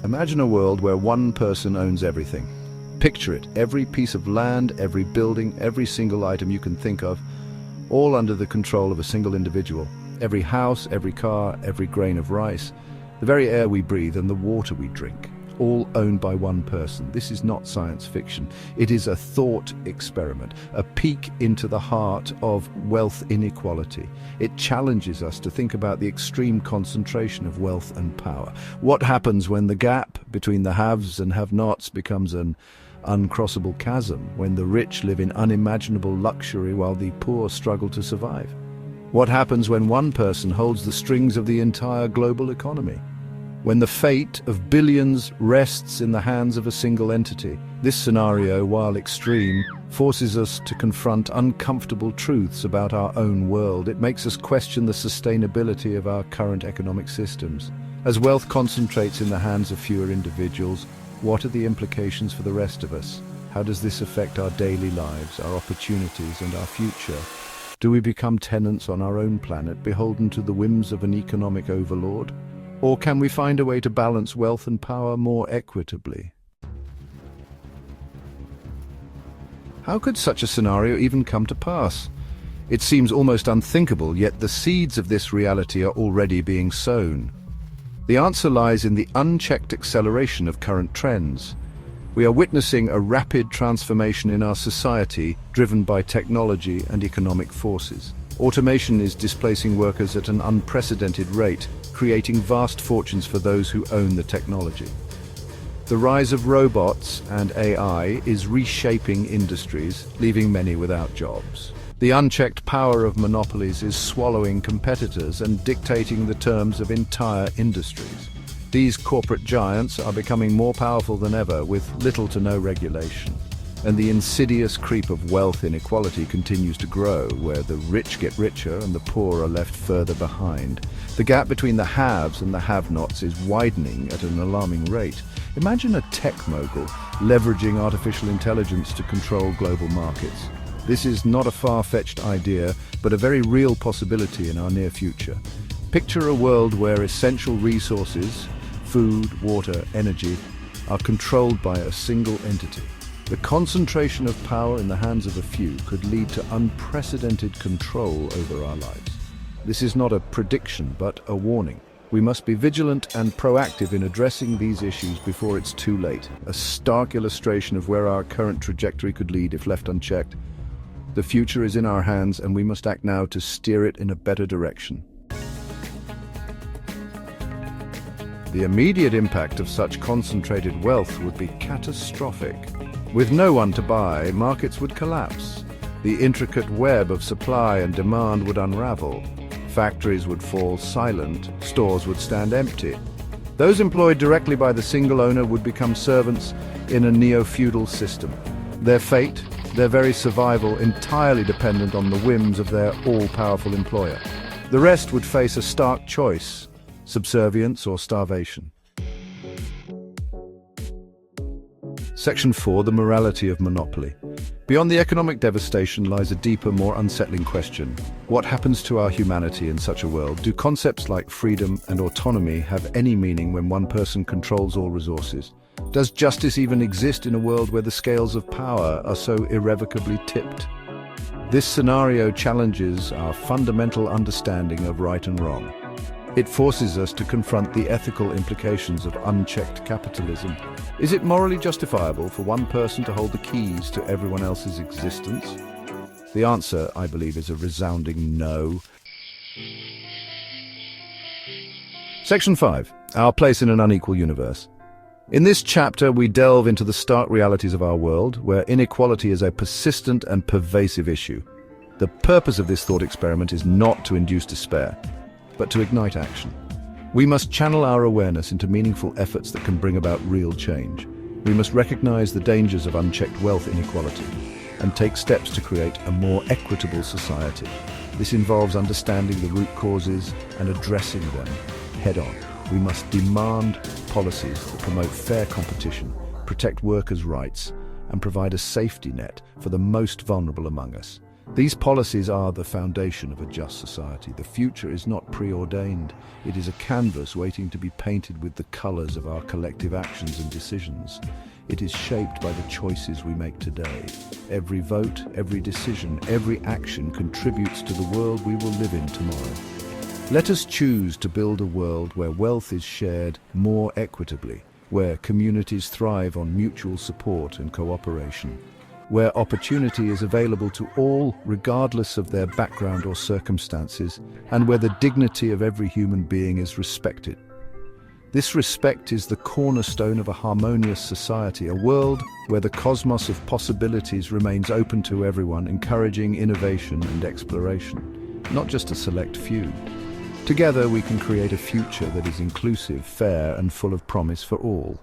Imagine a world where one person owns everything. Picture it, every piece of land, every building, every single item you can think of, all under the control of a single individual. Every house, every car, every grain of rice, the very air we breathe and the water we drink, all owned by one person. This is not science fiction. It is a thought experiment, a peek into the heart of wealth inequality. It challenges us to think about the extreme concentration of wealth and power. What happens when the gap between the haves and have-nots becomes an uncrossable chasm, when the rich live in unimaginable luxury while the poor struggle to survive? What happens when one person holds the strings of the entire global economy? When the fate of billions rests in the hands of a single entity? This scenario, while extreme, forces us to confront uncomfortable truths about our own world. It makes us question the sustainability of our current economic systems. As wealth concentrates in the hands of fewer individuals, what are the implications for the rest of us? How does this affect our daily lives, our opportunities, and our future? Do we become tenants on our own planet, beholden to the whims of an economic overlord? Or can we find a way to balance wealth and power more equitably? How could such a scenario even come to pass? It seems almost unthinkable, yet the seeds of this reality are already being sown. The answer lies in the unchecked acceleration of current trends. We are witnessing a rapid transformation in our society, driven by technology and economic forces. Automation is displacing workers at an unprecedented rate, creating vast fortunes for those who own the technology. The rise of robots and AI is reshaping industries, leaving many without jobs. The unchecked power of monopolies is swallowing competitors and dictating the terms of entire industries. These corporate giants are becoming more powerful than ever, with little to no regulation. And the insidious creep of wealth inequality continues to grow, where the rich get richer and the poor are left further behind. The gap between the haves and the have-nots is widening at an alarming rate. Imagine a tech mogul leveraging artificial intelligence to control global markets. This is not a far-fetched idea, but a very real possibility in our near future. Picture a world where essential resources, food, water, energy, are controlled by a single entity. The concentration of power in the hands of a few could lead to unprecedented control over our lives. This is not a prediction, but a warning. We must be vigilant and proactive in addressing these issues before it's too late. A stark illustration of where our current trajectory could lead if left unchecked. The future is in our hands, and we must act now to steer it in a better direction. The immediate impact of such concentrated wealth would be catastrophic. With no one to buy, markets would collapse. The intricate web of supply and demand would unravel. Factories would fall silent, stores would stand empty. Those employed directly by the single owner would become servants in a neo-feudal system. Their fate, their very survival, entirely dependent on the whims of their all-powerful employer. The rest would face a stark choice: subservience or starvation. Section 4. The morality of monopoly. Beyond the economic devastation lies a deeper, more unsettling question. What happens to our humanity in such a world? Do concepts like freedom and autonomy have any meaning when one person controls all resources? Does justice even exist in a world where the scales of power are so irrevocably tipped? This scenario challenges our fundamental understanding of right and wrong. It forces us to confront the ethical implications of unchecked capitalism. Is it morally justifiable for one person to hold the keys to everyone else's existence? The answer, I believe, is a resounding no. Section 5. Our place in an unequal universe. In this chapter, we delve into the stark realities of our world, where inequality is a persistent and pervasive issue. The purpose of this thought experiment is not to induce despair, but to ignite action. We must channel our awareness into meaningful efforts that can bring about real change. We must recognize the dangers of unchecked wealth inequality and take steps to create a more equitable society. This involves understanding the root causes and addressing them head-on. We must demand policies that promote fair competition, protect workers' rights, and provide a safety net for the most vulnerable among us. These policies are the foundation of a just society. The future is not preordained. It is a canvas waiting to be painted with the colors of our collective actions and decisions. It is shaped by the choices we make today. Every vote, every decision, every action contributes to the world we will live in tomorrow. Let us choose to build a world where wealth is shared more equitably, where communities thrive on mutual support and cooperation, where opportunity is available to all regardless of their background or circumstances, and where the dignity of every human being is respected. This respect is the cornerstone of a harmonious society, a world where the cosmos of possibilities remains open to everyone, encouraging innovation and exploration, not just a select few. Together we can create a future that is inclusive, fair, and full of promise for all.